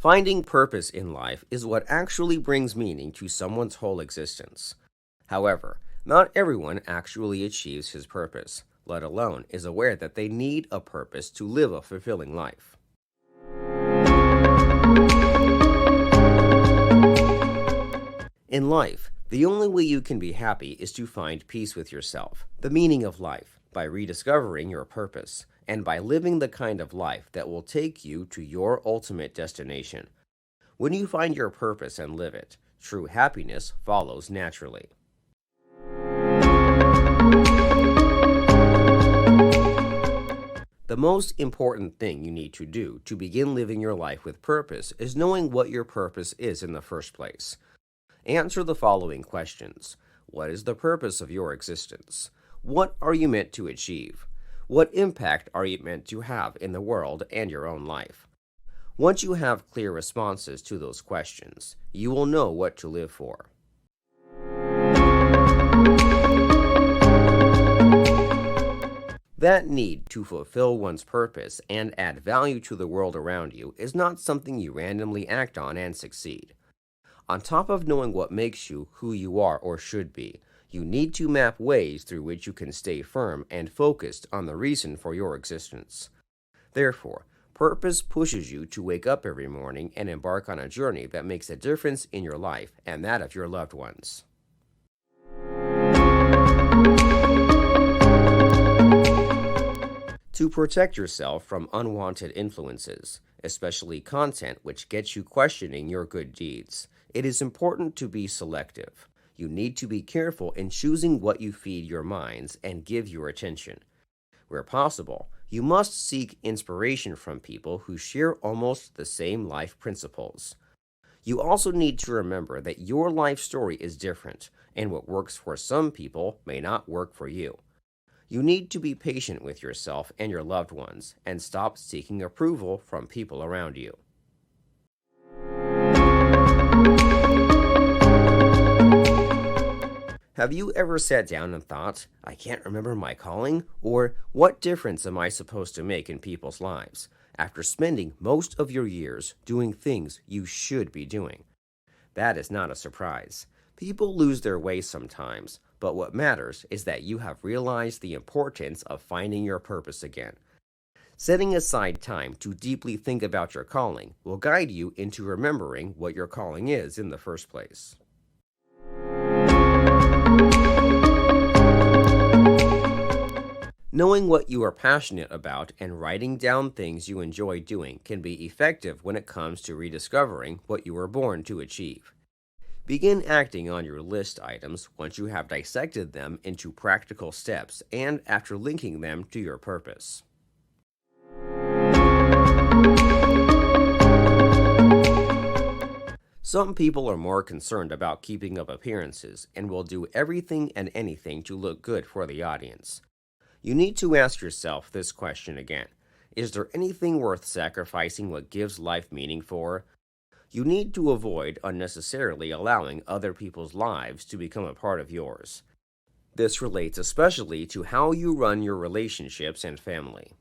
Finding purpose in life is what actually brings meaning to someone's whole existence. However, not everyone actually achieves his purpose, let alone is aware that they need a purpose to live a fulfilling life. In life, the only way you can be happy is to find peace with yourself, the meaning of life, by rediscovering your purpose, and by living the kind of life that will take you to your ultimate destination. When you find your purpose and live it, true happiness follows naturally. The most important thing you need to do to begin living your life with purpose is knowing what your purpose is in the first place. Answer the following questions. What is the purpose of your existence? What are you meant to achieve? What impact are you meant to have in the world and your own life? Once you have clear responses to those questions, you will know what to live for. That need to fulfill one's purpose and add value to the world around you is not something you randomly act on and succeed. On top of knowing what makes you who you are or should be, you need to map ways through which you can stay firm and focused on the reason for your existence. Therefore, purpose pushes you to wake up every morning and embark on a journey that makes a difference in your life and that of your loved ones. To protect yourself from unwanted influences, especially content which gets you questioning your good deeds, it is important to be selective. You need to be careful in choosing what you feed your minds and give your attention. Where possible, you must seek inspiration from people who share almost the same life principles. You also need to remember that your life story is different, and what works for some people may not work for you. You need to be patient with yourself and your loved ones and stop seeking approval from people around you. Have you ever sat down and thought, I can't remember my calling, or what difference am I supposed to make in people's lives, after spending most of your years doing things you should be doing? That is not a surprise. People lose their way sometimes, but what matters is that you have realized the importance of finding your purpose again. Setting aside time to deeply think about your calling will guide you into remembering what your calling is in the first place. Knowing what you are passionate about and writing down things you enjoy doing can be effective when it comes to rediscovering what you were born to achieve. Begin acting on your list items once you have dissected them into practical steps and after linking them to your purpose. Some people are more concerned about keeping up appearances and will do everything and anything to look good for the audience. You need to ask yourself this question again. Is there anything worth sacrificing what gives life meaning for? You need to avoid unnecessarily allowing other people's lives to become a part of yours. This relates especially to how you run your relationships and family.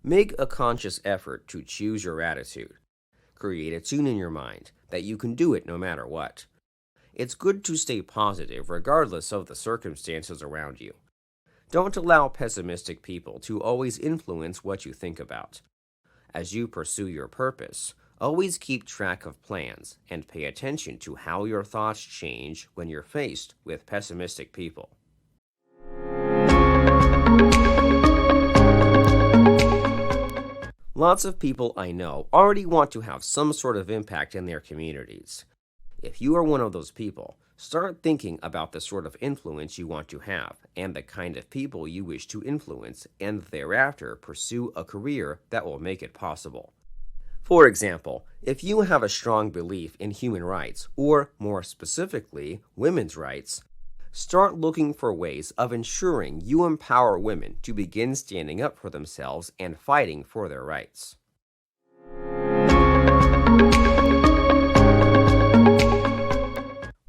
Make a conscious effort to choose your attitude. Create a tune in your mind that you can do it no matter what. It's good to stay positive regardless of the circumstances around you. Don't allow pessimistic people to always influence what you think about. As you pursue your purpose, always keep track of plans and pay attention to how your thoughts change when you're faced with pessimistic people. Lots of people I know already want to have some sort of impact in their communities. If you are one of those people, start thinking about the sort of influence you want to have and the kind of people you wish to influence, and thereafter pursue a career that will make it possible. For example, if you have a strong belief in human rights, or more specifically, women's rights, start looking for ways of ensuring you empower women to begin standing up for themselves and fighting for their rights.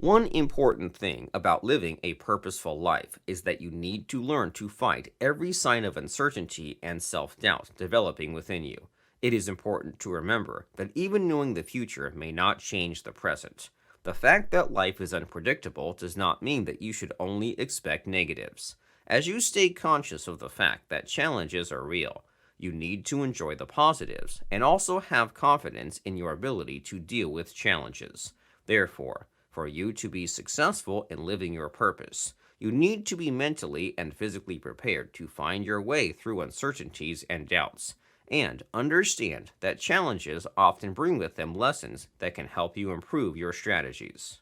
One important thing about living a purposeful life is that you need to learn to fight every sign of uncertainty and self-doubt developing within you. It is important to remember that even knowing the future may not change the present. The fact that life is unpredictable does not mean that you should only expect negatives. As you stay conscious of the fact that challenges are real, you need to enjoy the positives and also have confidence in your ability to deal with challenges. Therefore, for you to be successful in living your purpose, you need to be mentally and physically prepared to find your way through uncertainties and doubts, and understand that challenges often bring with them lessons that can help you improve your strategies.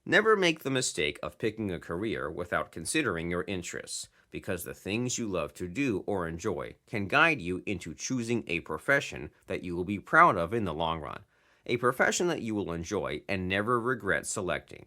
Never make the mistake of picking a career without considering your interests, because the things you love to do or enjoy can guide you into choosing a profession that you will be proud of in the long run, a profession that you will enjoy and never regret selecting.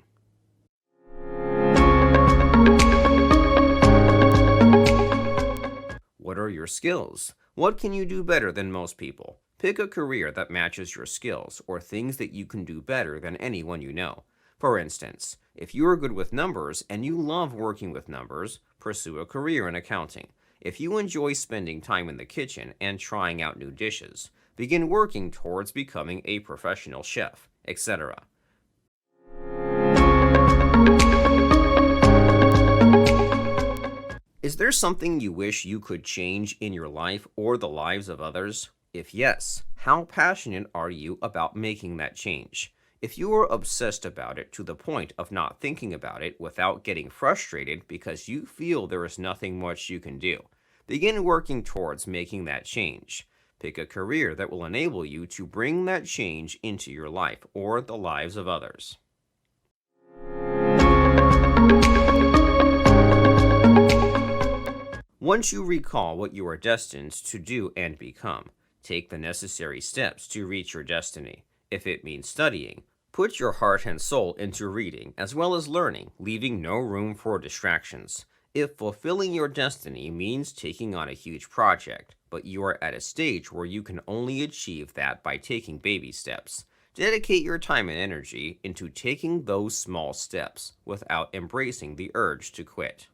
What are your skills? What can you do better than most people? Pick a career that matches your skills or things that you can do better than anyone you know. For instance, if you are good with numbers and you love working with numbers, pursue a career in accounting. If you enjoy spending time in the kitchen and trying out new dishes, begin working towards becoming a professional chef, etc. Is there something you wish you could change in your life or the lives of others? If yes, how passionate are you about making that change? If you are obsessed about it to the point of not thinking about it without getting frustrated because you feel there is nothing much you can do, begin working towards making that change. Pick a career that will enable you to bring that change into your life or the lives of others. Once you recall what you are destined to do and become, take the necessary steps to reach your destiny. If it means studying, put your heart and soul into reading as well as learning, leaving no room for distractions. If fulfilling your destiny means taking on a huge project, but you are at a stage where you can only achieve that by taking baby steps, dedicate your time and energy into taking those small steps without embracing the urge to quit.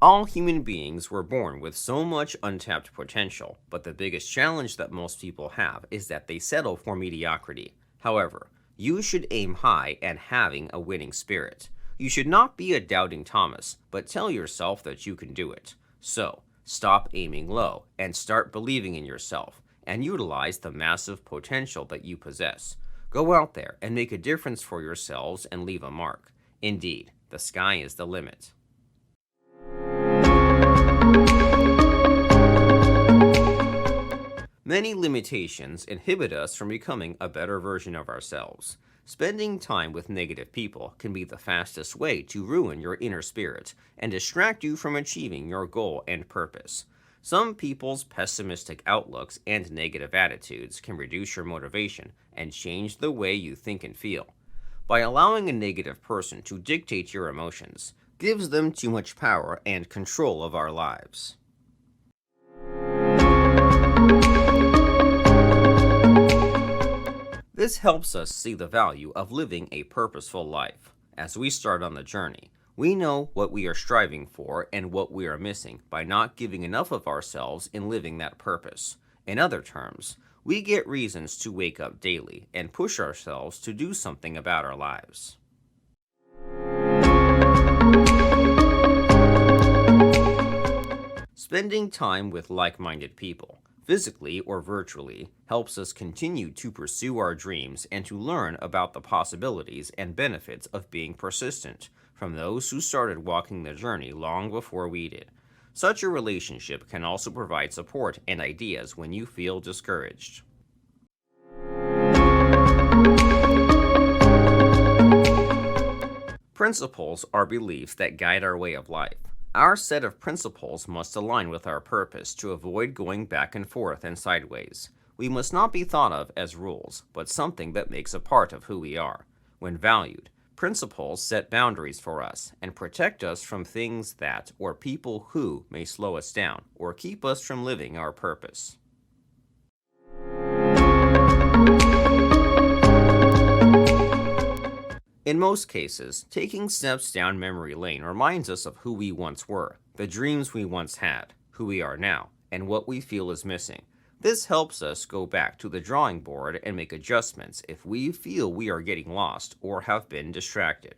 All human beings were born with so much untapped potential, but the biggest challenge that most people have is that they settle for mediocrity. However, you should aim high and having a winning spirit. You should not be a doubting Thomas, but tell yourself that you can do it. So, stop aiming low and start believing in yourself and utilize the massive potential that you possess. Go out there and make a difference for yourselves and leave a mark. Indeed, the sky is the limit. Many limitations inhibit us from becoming a better version of ourselves. Spending time with negative people can be the fastest way to ruin your inner spirit and distract you from achieving your goal and purpose. Some people's pessimistic outlooks and negative attitudes can reduce your motivation and change the way you think and feel. By allowing a negative person to dictate your emotions, gives them too much power and control of our lives. This helps us see the value of living a purposeful life. As we start on the journey, we know what we are striving for and what we are missing by not giving enough of ourselves in living that purpose. In other terms, we get reasons to wake up daily and push ourselves to do something about our lives. Spending time with like-minded people, physically or virtually, helps us continue to pursue our dreams and to learn about the possibilities and benefits of being persistent from those who started walking the journey long before we did. Such a relationship can also provide support and ideas when you feel discouraged. Principles are beliefs that guide our way of life. Our set of principles must align with our purpose to avoid going back and forth and sideways. We must not be thought of as rules, but something that makes a part of who we are. When valued, Principles set boundaries for us and protect us from things that or people who may slow us down or keep us from living our purpose. In most cases, taking steps down memory lane reminds us of who we once were, the dreams we once had, who we are now, and what we feel is missing. This helps us go back to the drawing board and make adjustments if we feel we are getting lost or have been distracted.